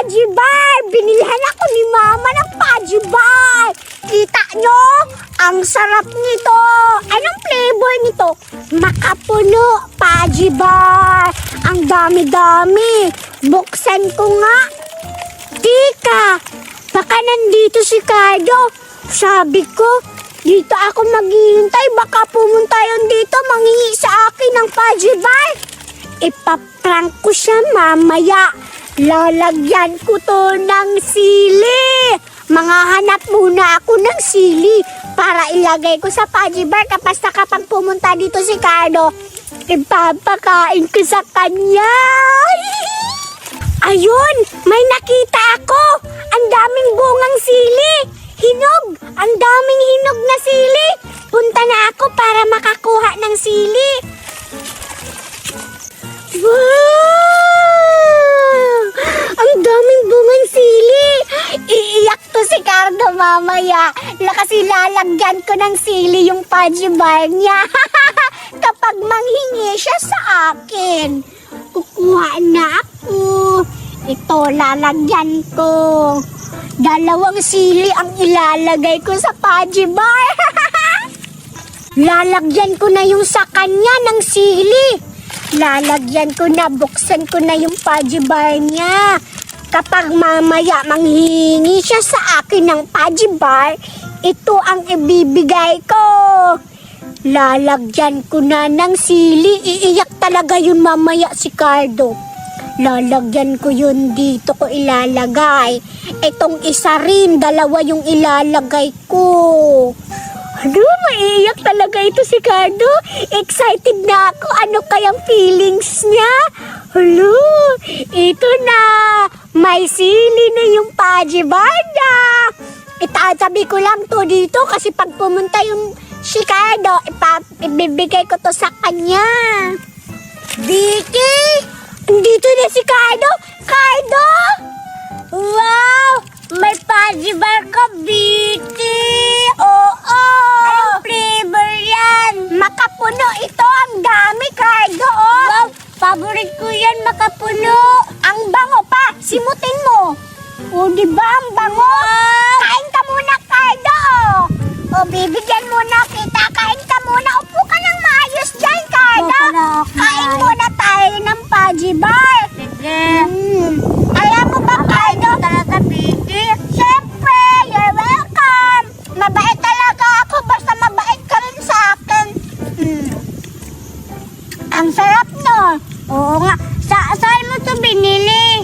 Pudgy Bar! Binilhan ako ni Mama ng Pudgy Bar! Kita nyo? Ang sarap nito! Anong flavor nito? Makapuno, Pudgy Bar! Ang dami-dami! Buksan ko nga! Tika! Baka nandito si Cardo! Sabi ko, dito ako maghihintay. Baka pumunta yun dito, manghingi sa akin ng Pudgy Bar. Ipaprank ko siya mamaya. Lalagyan ko to ng sili. Manghahanap muna ako ng sili para ilagay ko sa Pudgy Bar. Kapag kapag pumunta dito si Cardo, ipapakain ko sa kanya. Ayun, may nakita ako. Ang daming bungang sili. Hinog! Ang daming hinog na sili! Punta na ako para makakuha ng sili! Wow! Ang daming bungang sili! Iiyak to si Cardo mamaya! Kasi lalagyan ko ng sili yung Pudgy Bar niya! Kapag manghingi siya sa akin, kukuha na ako! Ito, lalagyan ko! Dalawang sili ang ilalagay ko sa Pudgy Bar. Lalagyan ko na yung sa kanya ng sili. Lalagyan ko na, buksan ko na yung Pudgy Bar niya. Kapag mamaya manghihingi siya sa akin ng Pudgy Bar, ito ang ibibigay ko. Lalagyan ko na ng sili. Iiyak talaga yun mamaya si Cardo. Lalagyan ko yun dito ko ilalagay. Itong isa rin, dalawa yung ilalagay ko. Ano, maiiyak talaga ito si Cardo. Excited na ako. Ano kayang feelings niya? Hello, ito na. May sili na yung Pudgy Bar na. Itatabi ko lang to dito kasi pag pumunta yung si Cardo, ibibigay ko to sa kanya. Vicky! Dito na si Cardo! Cardo! Wow! May Pudgy Bar ka, Vicky! Oo! Anong flavor yan? Makapuno ito! Ang dami, Cardo! Oh. Wow! Favorite ko yan, makapuno! Ang bango pa! Simutin mo! O, diba ang bango? Wow. Kain ka muna, Cardo! O, bibigyan muna kita. Kain ka muna. Upo ka ng maayos dyan, Cardo! Kain muna tayo ng Pudgy Bar. Sige. Alam mo ba, Cardo? Talaga, Vicky? Siyempre, you're welcome. Mabait talaga ako. Basta mabait ka rin sa akin. Ang sarap, no? Oo nga. Saan mo ito binili?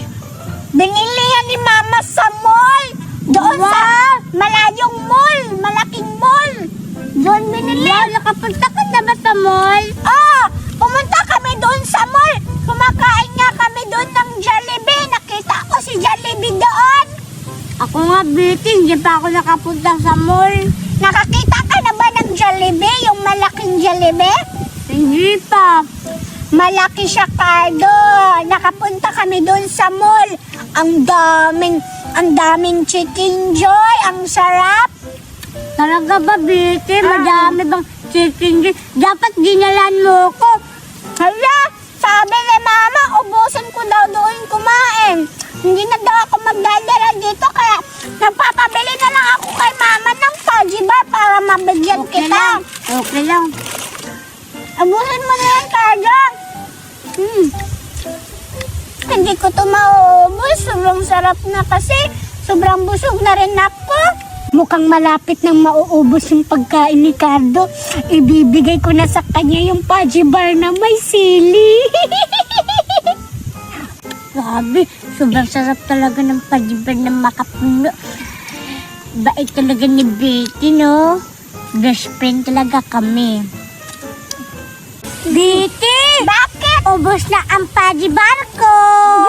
Binili yan ni Mama sa mall. Doon sa malayong mall. Malaking mall. Doon binili. Wow, nakapunta ka na ba sa mall? Pumunta kami doon sa mall. Kumakain nga kami doon ng Jollibee. Nakita ko si Jollibee doon. Ako nga, Betty, hindi pa ako nakapunta sa mall. Nakakita ka na ba ng Jollibee? Yung malaking Jollibee? Hindi pa. Malaki siya, Cardo. Nakapunta kami doon sa mall. Ang daming Chicken Joy. Ang sarap. Talaga ba, Betty? Madami bang Chicken Joy? Dapat ginalan mo ko. Hala, sabi ni Mama, ubusin ko daw doon kumain. Hindi na daw ako magdadala dito, kaya nagpapabili na lang ako kay Mama ng Pudgy Bar para mabigyan kita. Okay lang. Ubusin mo na yan, Cardo. Hindi ko ito maubos. Sobrang sarap na kasi. Sobrang busog na rin ako. Mukhang malapit nang mauubos yung pagkain ni Cardo. Ibibigay ko na sa kanya yung Pudgy Bar na may sili. Grabe, sobrang sarap talaga ng Pudgy Bar na makapuno. Bait talaga ni Betty, no? Best friend talaga kami. Betty! Bakit? Ubos na ang Pudgy Bar ko.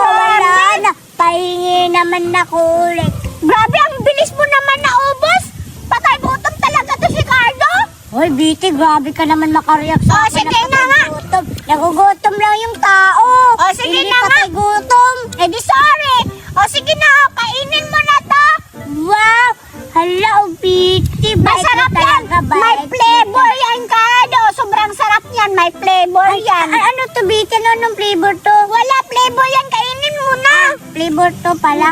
Wala na. Pahingi naman ako ulit. Grabe, ang bilis mo naman naubos. Patay gutom talaga to si Cardo. Hoy, Betty, grabe ka naman makareact sa akin. Sige na nga. Nagugutom lang yung tao. Sige na nga. Patay gutom. Di sorry. Sige na, kainin mo na to. Wow. Hala, Betty. Masarap yan. May flavor yan, Cardo. Sobrang sarap yan. May flavor yan. Ano to, Betty? Anong flavor to? Wala flavor yan. Kainin mo na. flavor to pala.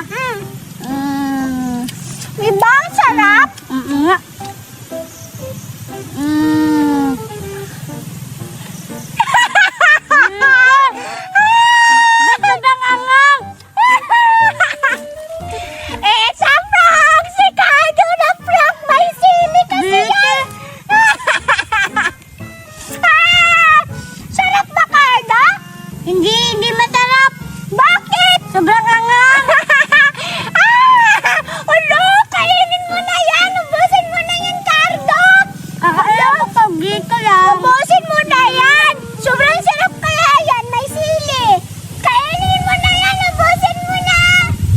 Diba ang sarap? Nga. Ba't bang angang? Sa prank! Si Cardo na prank! May sili kasi yan! Sarap ba, Cardo? Hindi masarap. Bakit? Sobrang angang. Ulo, kainin mo na yan. Ubusin mo na yan, Cardo. Akala ko pagi ka lang. Ubusin mo na yan. Sobrang sarap kaya yan. May sili. Kainin mo na yan. Ubusin mo na.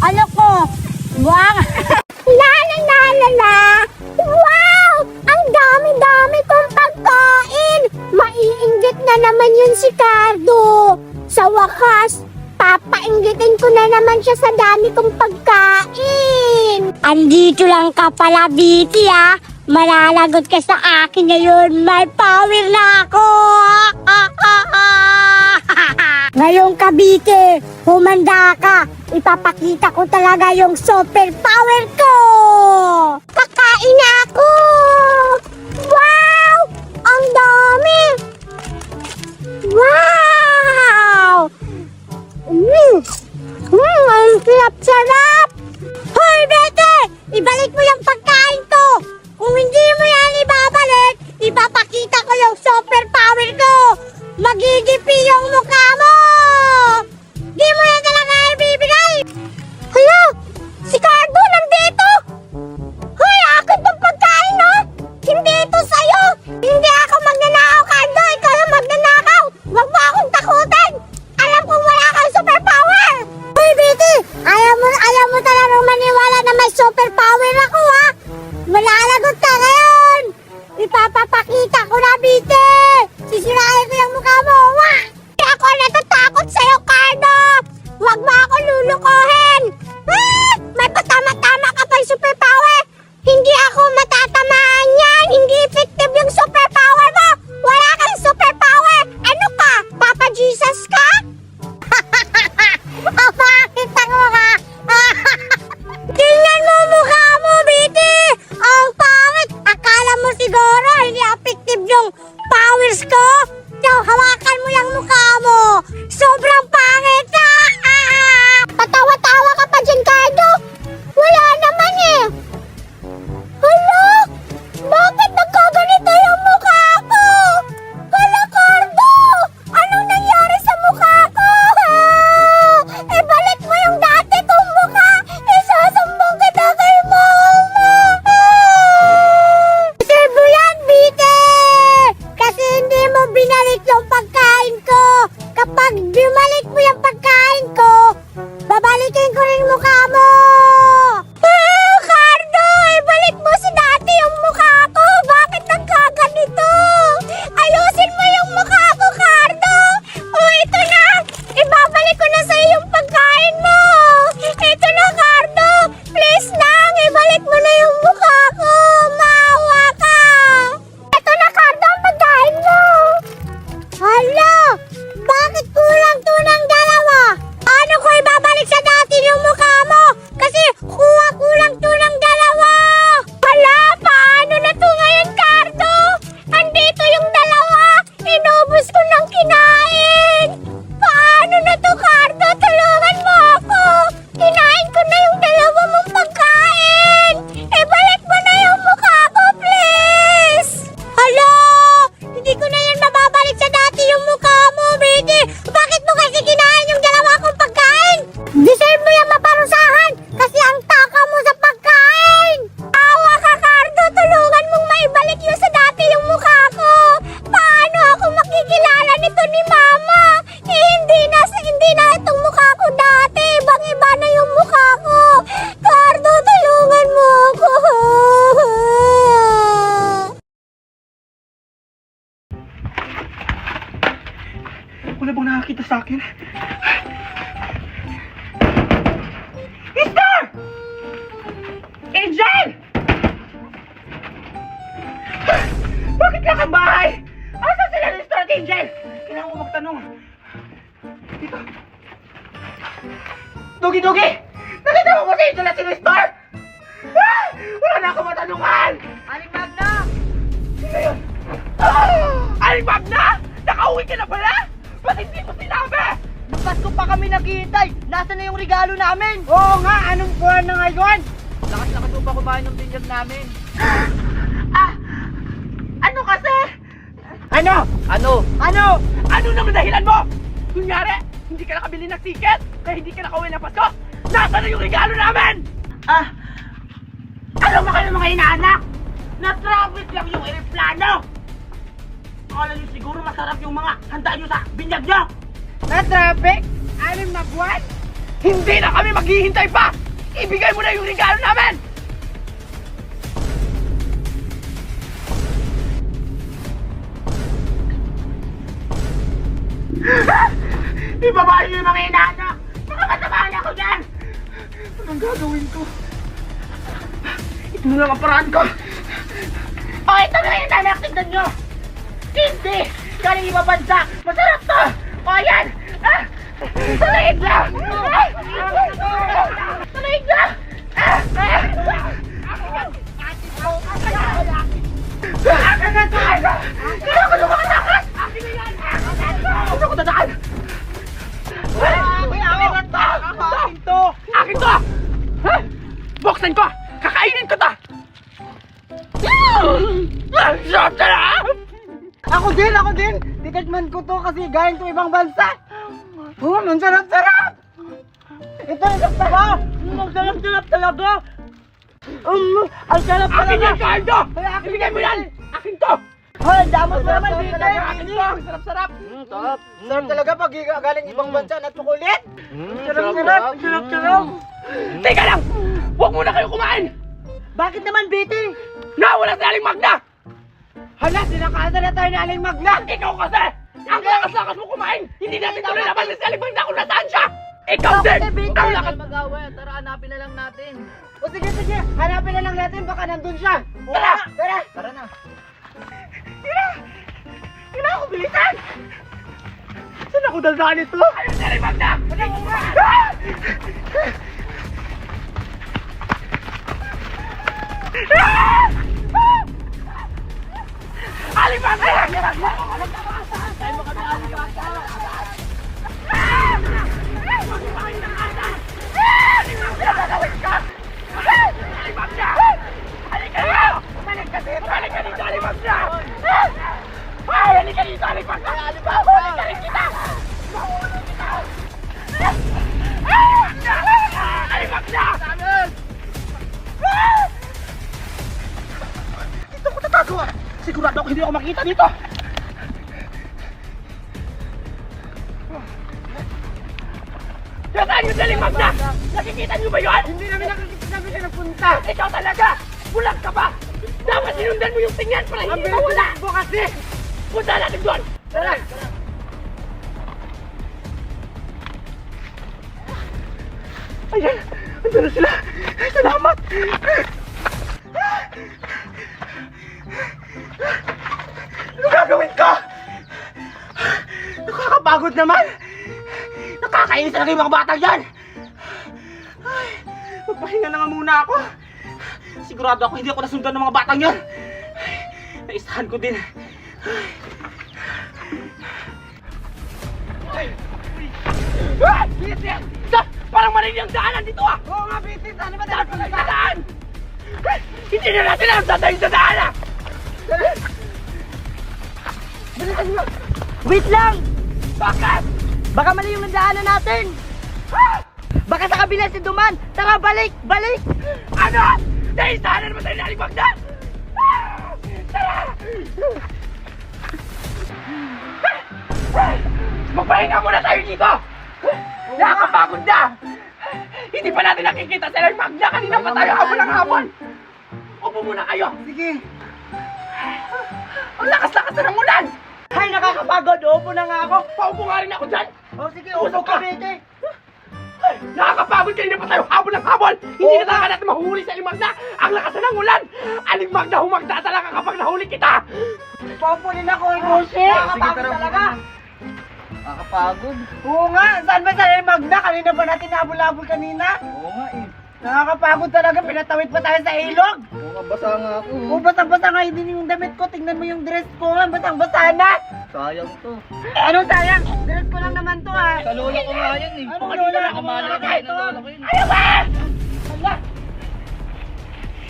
Ano ko? Buwang. La. Wow! Ang dami-dami kong pagkain. Maiinggit na naman yun si Cardo. Sa wakas, papainggitin ko na naman siya sa dami kong pagkain. Andito lang ka pala, Biti, ha? Malalagot ka sa akin ngayon. May power na ako. Ngayon ka, Biti, humanda ka. Ipapakita ko talaga yung super power ko. Kakain na ako. Wow! Ang dami. Wow! Ang sarap-sarap! Hoy, Bete! Ibalik mo yung pagkain to! Kung hindi mo yan ibabalik, ipapakita ko yung super power ko! Magigipi yung mukha mo! Di mo yan talaga ibibigay! Hala! Si Cardo nandito! Hoy, akin tong pagkain, no? Hindi ito sa'yo! Hindi ako magnanakaw, Cardo! Ikaw yung magnanakaw! Huwag mo akong takutin! Alam kong wala kang superpower! Hoy, Betty! Ayaw mo talagang maniwala na may superpower ako, ha? Malalagot ka ngayon! Ipapapakita ko na, Betty! Sisirain ko yung mukha mo, wa! Hindi ako natatakot sa'yo, Cardo! Huwag Dugi! Nakita mo ba si Angela si Nestor? Ah! Wala na akong matanungan! Aling Magna! Sino yun? Aling Magna! Nakauwi ka na pala? Ba't hindi mo sinabi? Nung Pasko pa kami naghihintay! Nasaan na yung regalo namin? Oo nga! Anong buwan na ngayon? Lakas-lakas mo pa kumain ng binyag namin. Ano kasi? Ano? Ano? Ano naman dahilan mo? Kunyari, hindi ka nakabili ng ticket, kaya hindi ka nakauwi ng Pasko. Nasaan na yung regalo namin? Ano ba kayo mga inaanak? Na-traffic lang yung aeroplano. Akala nyo siguro masarap yung mga handa nyo sa binyag nyo. Na-traffic? 6 na buwan? Hindi na kami maghihintay pa! Ibigay mo na yung regalo namin! Ibaba niyo yung mga inaanak! Baka matamaan ako dyan! Anong gagawin ko? Ito na lang ang paraan ko! O, ito na yung inaanak! Tignan nyo! Hindi! Galing ibang bansa! Masarap to! O, yan! Salaig lang! Salaig lang! Akin na to! Hindi ako lumatakas! Akin na yan! Hindi ako dadaan! Akin to! Akin to! Buksan ko! Kakainin ko to! Sarap! Ako din! Titikman ko to kasi galing to ibang bansa! Ang sarap-sarap! Ito yung sarap! Ang sarap-sarap talaga! Ang sarap Akin talaga! yan, Cardo! Ibigay mo yan! Akin to! Hoy, damot mo naman dito! Akin to! Sarap-sarap! Sarap talaga pag galing ibang bansa na tsukulit! Sarap-sarap! Teka lang! Huwag muna kayo kumain! Bakit naman, Biti? Nawala si Aling Magna! Hala, sinakasa na tayo ni Aling Magna! Ikaw kasi! Ang lakas-lakas mo kumain! Hindi natin tuloy naman si Aling Magna kung nasaan siya! Ikaw din! Ang lakas! mag-away, tara hanapin na lang natin. O sige, hanapin na lang natin, baka nandun siya. Tara! Tara na. Kailangan ko bilisan! Saan ako daldaan ito? Ayun si Aling Magna! Aling Magna! Tayo mo kami, Aling Magna! Magpapakain ng ata! Aling Magna! Tatawid ka! Aling Magna! Halika dito! Balik ka dito! Balik ka dito, Aling Magna! Ay, halika dito, Aling Magna! Mahuli ka rin kita! Mahuli kita! Aling Magna! Aling Magna! Dito ko tatago ah! Sigurado ako hindi ako makita dito! Nasaan yung Aling Magna? Nakikita niyo ba yun? Hindi namin nakikita namin siya napunta. Ikaw talaga! Bulag ka ba? Dapat sinundan mo yung tingnan para hindi mawala! Ang kasi! Punta natin doon! Tara! Ayan! Andun na sila! Salamat! Ano gagawin ko? Nakakapagod naman! Nakakainis talaga yung mga batang yan! Ay, magpahinga na nga muna ako. Sigurado ako hindi ako nasundan ng mga batang yan. Ay, naisahan ko din. Ay! Ah! Bitis! Parang mali yung daanan dito ah! Oo nga, Bitis! Ano ba Saan dapat pa kayo dadaan? Ay, hindi na natin alam saan tayo dadaan ah! Bilisan mo! Wait lang! Bakit? Baka mali yung nandaanan natin! Ah! Baka sa kabila si Duman! Tara, balik! Balik! Ano? Naisahan na naman tayo na Aling Magna! Ah! Tara! Magpahinga muna tayo dito! Nakakapagod na! Hindi pa natin nakikita si Aling Magna! Kanina pa tayo habol ng habol! Upo muna kayo! Sige! Ang lakas-lakas na ng ulan! Ay, nakakapagod! Upo na nga ako! Paupo nga rin ako dyan! O sige, upo ka, Bitis! Ay, nakakapagod! Kanina pa tayo habol ng habol! Hindi na talaga natin mahuli sa Aling Magna! Ang lakas na ng ulan! Aling Magna, humagda talaga kapag nahuli kita! Paupo din ako, Jose! Nakakapagod talaga! Nakakapagod. Oo nga, saan ba sa Magda? Kanina ba natin nabulabol kanina? Oo nga eh. Nakakapagod talaga, pinatawid pa tayo sa ilog. Oo nga, basa nga ako. Oo, basang-basa nga din yung damit ko. Tingnan mo yung dress ko, basang-basa na. Sayang to. Anong sayang? Dress ko lang naman to ha. Sa lola ko nga yan eh. Anong lola? Kamali na tayo ng lola ko yun. Ano ba? Hala!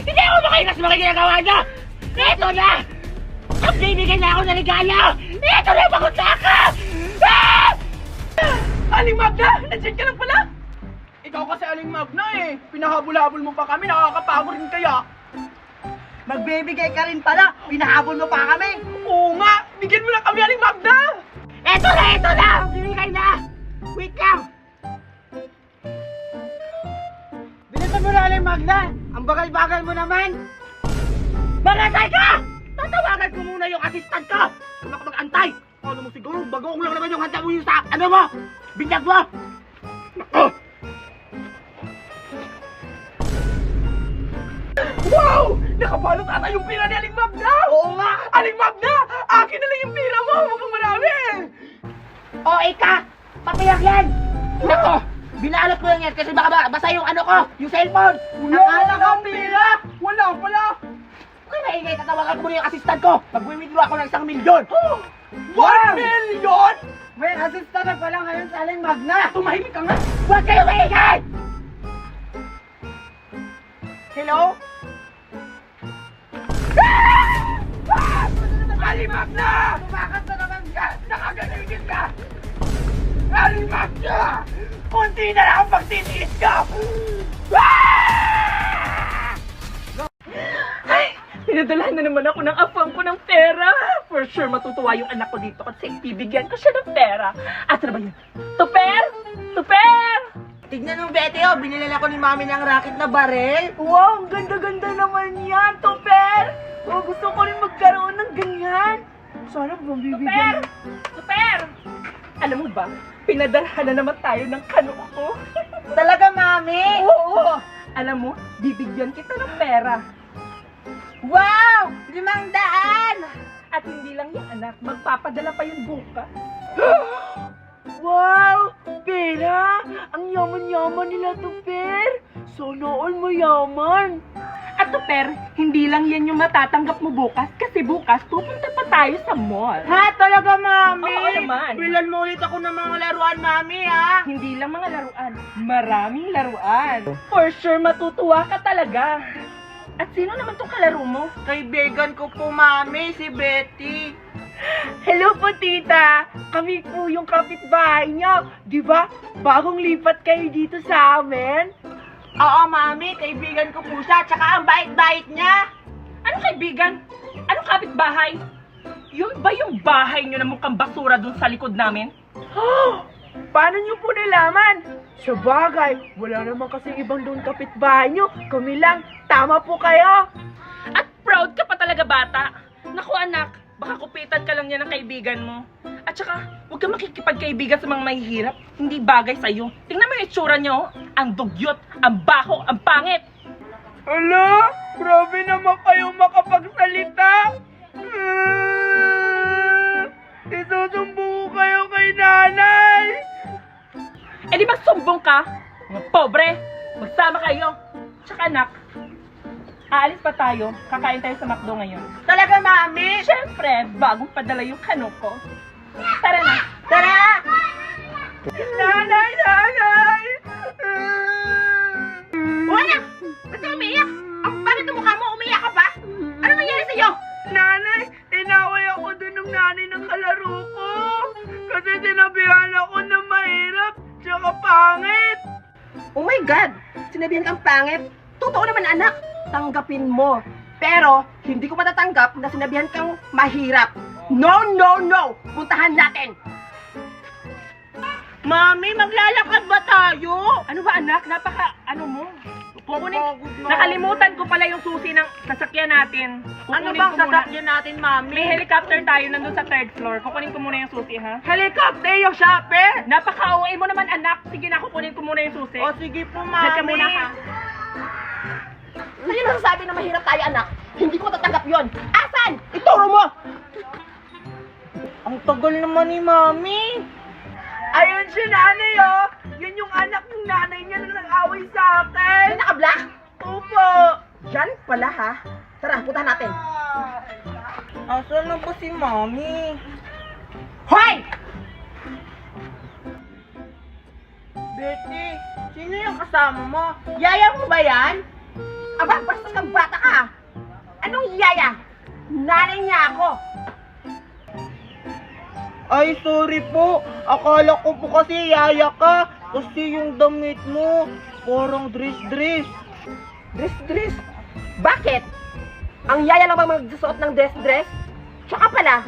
Hindi ako makinas mga ginagawa niya! Ito na! Nagbibigay na ako ng regalo! Ito na yung pangutaka! Ah! Aling Magda! Nandiyan ka lang pala! Ikaw kasi Aling Magna eh. Pinahabol-habol mo pa kami, nakakapagod rin kaya. Magbibigay ka rin pala. Pinahabol mo pa kami. Oo nga! Bigyan mo na kami Aling Magda! Ito na! Ito na! Bibigay na! Wait lang! Bilisan mo na, Aling Magda. Ang bagal-bagal mo naman. Magatay ka! Tatawagan ko muna yung assistant ko! Kung ako mag-antay! Ano mo siguro, bagoong lang naman yung handa mo yung sa... Ano mo? Binyag mo! Nako! Wow! Nakabalot ata yung pira ni Aling Magda! Oo nga. Aling Magda! Akin na lang yung pira mo! Mukhang marami! O, Ika! Papayak yan! Nako! Binalot ko lang yan kasi baka basa yung ano ko, yung cellphone! Akala ko ang pira. Wala pala! Kung maingay, tatawagan ko muna yung assistant ko! Mag-withdraw ako ng 1 milyon! 1 million! May assistant na pala ngayon sa Aling Magna. Tumahimik ka nga! Huwag kayo maingay! Hello? Aling Magda! Tumakas na naman ka. Nakaganigin ka! Aling Magda! Kunti na lang ang pagtitiis ka! Ay! Pinadalahan na naman ako ng afang ko ng pera! For sure, matutuwa yung anak ko dito kasi bibigyan ko siya ng pera. Asa na ba yun? Tuper! Tuper! Tignan mo, Betty, oh. Binili ako ni Mami ng racket na barel. Wow! Ang ganda-ganda naman yan, Tuper! Oh, gusto ko rin magkaroon ng ganyan. Sana ba Tuper! bibigyan? Tuper! Alam mo ba, pinadalhan na naman tayo ng kanok ko. Talaga, Mami? Oo! Alam mo, bibigyan kita ng pera. Wow! 500! At hindi lang yan, anak. Magpapadala pa yun bukas. Wow! Pera! Ang yaman-yaman nila, Tuper! Sana all mayaman! At Tuper, hindi lang yan yung matatanggap mo bukas kasi bukas pupunta pa tayo sa mall. Ha? Talaga, Mami? Oo naman. Bilan mo ulit ako ng mga laruan, Mami, ha? Hindi lang mga laruan, maraming laruan. For sure, matutuwa ka talaga. At sino naman tong kalaro mo? Kaibigan ko po, Mami, si Betty. Hello po, tita! Kami po yung kapitbahay niyo. Di ba? Bagong lipat kayo dito sa amin. Oo, Mami, kaibigan ko po siya. Tsaka ang bait-bait niya. Anong kaibigan? Anong kapitbahay? Yun ba yung bahay niyo na mukhang basura dun sa likod namin? Paano niyo po nalaman? Sa bagay, wala naman kasi ibang doon kapitbahay niyo. Kami lang. Tama po kayo. At proud ka pa talaga, bata. Naku, anak. Baka kupitan ka lang yan ng kaibigan mo. At saka, huwag ka makikipagkaibigan sa mga mahihirap. Hindi bagay sa'yo. Tingnan mo yung itsura niyo. Ang dugyot, ang baho, ang pangit. Hala, grabe naman kayo makapagsalita. Isusumbong ko kayo kay nanay. Eh di magsumbong ka? Mga pobre, magsama kayo. Tsaka anak, aalis pa tayo. Kakain tayo sa McDo ngayon. Talaga, Mami? Siyempre, bagong padala yung kanok ko. Tara na. Tara! Nanay, nanay! Wala! Ba't ka umiiyak? Ang bakit ang mukha mo? Umiiyak ka ba? Ano nangyari sa'yo? Nanay, inaway ako dun ng nanay ng kalaro ko. Kasi sinabihan ako na mahirap, tsaka pangit. Oh my God! Sinabihan kang pangit. Totoo naman, anak. Tanggapin mo. Pero, hindi ko matatanggap na sinabihan kang mahirap. No, no, no! Puntahan natin! Mami, maglalakad ba tayo? Ano ba anak? Ano mo? Nakalimutan ko pala yung susi ng sasakyan natin. Ano Kukunin bang ko muna. sasakyan natin, Mami? May helicopter tayo nandun sa 3rd floor. Kukunin ko muna yung susi, ha? Helicopter yung shopper? Napaka-OA mo naman, anak. Sige na, kukunin ko muna yung susi. O sige po, Mami. Diyan ka muna, ha? Sa'yo nasasabi na mahirap tayo, anak. Hindi ko matatanggap yon. Asan? Ituro mo! Ang tagal naman ni Mami. Ayun siya, nanay, oh. Yun yung anak ng nanay niya na nag-away sa akin. Ay, naka-black? Opo. Yan pala ha. Tara, puntahan natin. Asan na ba si Mami? Hoy! Betty, sino yung kasama mo? Yaya mo ba yan? Aba, basta kang bata ka. Anong yaya? Nanay niya ako. Ay, sorry po. Akala ko po kasi yaya ka. Kasi yung damit mo, parang dress-dress. Dress-dress? Bakit? Ang yaya lang bang magsusuot ng dress-dress? Tsaka pala,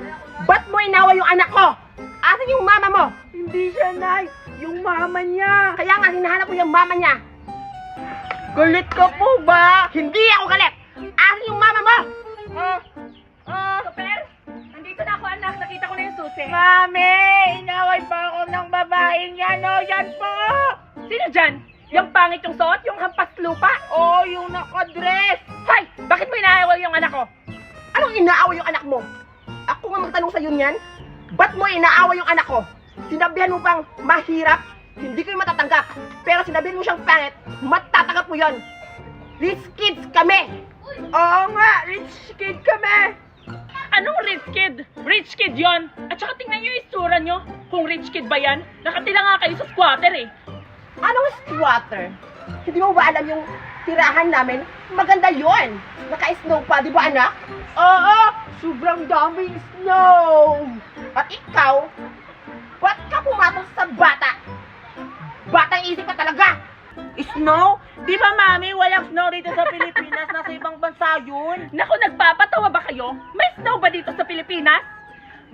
ba't mo inawa yung anak ko? Asan yung mama mo? Hindi siya, Nay. Yung mama niya. Kaya nga, hinahanap mo yung mama niya. Galit ka po ba? Hindi ako galit. Asan yung mama mo? Super, nandito na ako, anak. Nakita ko na yung susi. Mami, inaway pa ako ng babaeng yan. O, yan po. Sino dyan? Yung pangit yung suot? Yung hampas lupa? Oh, yung nakadress. Hoy! Bakit mo inaaway yung anak ko? Anong inaaway yung anak mo? Ako nga magtanong sa'yo niyan. Ba't mo inaaway yung anak ko? Sinabihan mo pang mahirap, hindi ko yung matatanggap. Pero sinabihan mo siyang pangit, matatanggap mo yon. Rich kids kami. Oo nga, rich kid kami. Anong rich kid? Rich kid yon. At saka tingnan nyo yung istura nyo. Kung rich kid ba yan, nakatila nga kayo sa squatter eh. Anong squatter? Hindi mo ba alam yung tirahan namin? Maganda yon. Naka-snow pa, di ba anak? Oo, sobrang daming snow. At ikaw, ba't ka pumatol sa bata? Batang isip ka talaga. Snow? Di ba mami, walang snow dito sa Pilipinas? Nasa ibang bansa yun. Naku, nagpapatawa ba kayo? May snow ba dito sa Pilipinas?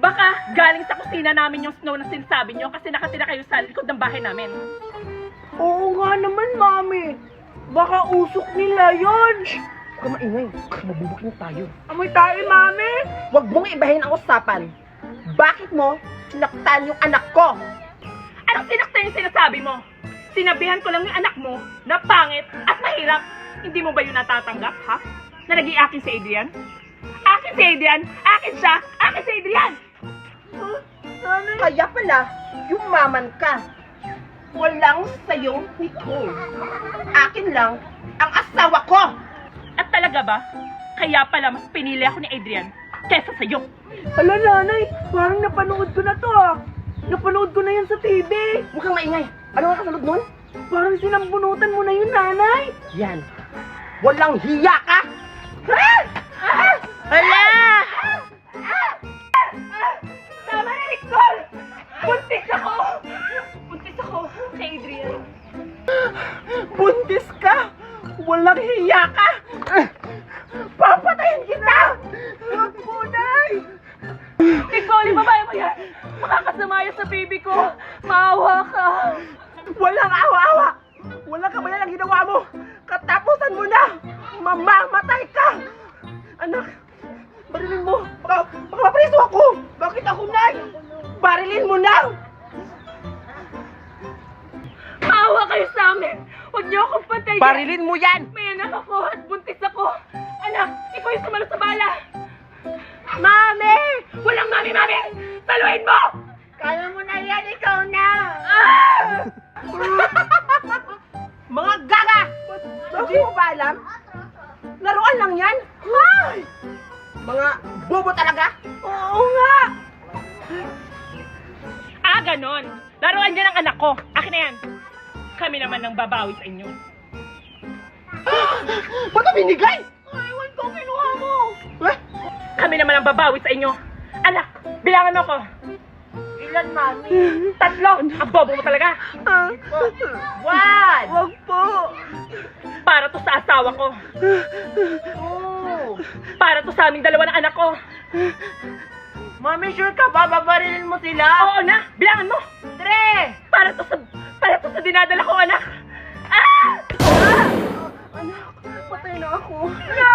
Baka galing sa kusina namin yung snow na sinasabi nyo kasi nakatira kayo sa likod ng bahay namin. Oo nga naman, mami. Baka usok nila yun. Huwag ka maingay. Mabubuking tayo. Amoy tayo, mami! Huwag mong ibahin ang usapan. Bakit mo sinaktan yung anak ko? Anong sinaktan yung sinasabi mo? Sinabihan ko lang yung anak mo na pangit at mahirap. Hindi mo ba yun natatanggap, ha? Na naging akin si Adrian? Akin si Adrian! Akin siya! Akin si Adrian! Kaya pala, yumaman ka. Walang sayong Nicole. Akin lang ang asawa ko. At talaga ba? Kaya pala mas pinili ako ni Adrian kesa sa'yo. Hala nanay, parang napanood ko na to ah. Napanood ko na yan sa TV. Huwag kang maingay. Ano nga kasunod nun? Parang sinambunutan mo na yun, nanay. Yan. Walang hiya ka. Hala! Tama na, Nicole! Buntis ako! Buntis ako kay Adrian. Buntis ka? Walang hiya ka? Papatayin kita! Huwag mo, nay! Nicole, babae mo yan! Makakasama yan sa baby ko! Maawa ka! Walang awa-awa! Walang kabayan ang ginawa mo! Katapusan mo na! Mamamatay ka! Anak, barilin mo! Baka mapreso ako! Bakit ako, nay? Barilin mo na! Maawa kayo sa amin! Huwag niyo akong patayin! Barilin mo yan! May anak ako at buntis ako! Anak, ikaw yung sumalo sa bala! Mami! Walang mami! Saluhin mo! Kaya mo na yan, ikaw na! Ah! Mga gaga! Hindi mo ba alam? Laruan lang yan! Ay! Mga bobo talaga! Oo nga! Ah, ganon! Laruan niya ng anak ko! Akin na yan! Kami naman ang babawi sa inyo. Ba't ang binigay? Ewan ko, kinuha mo! Eh? Kami naman ang babawi sa inyo. Anak, bilangan mo ko. Ilan, mami? 3! Ang bobo mo talaga. 1! Wag po! Para to sa asawa ko. 2! Para to sa aming dalawa ng anak ko. Mami, sure ka ba? Babarilin mo sila? Oo na, bilangan mo. 3! Para to sa dinadala ko, anak. Ah! Anak, patay na ako. No!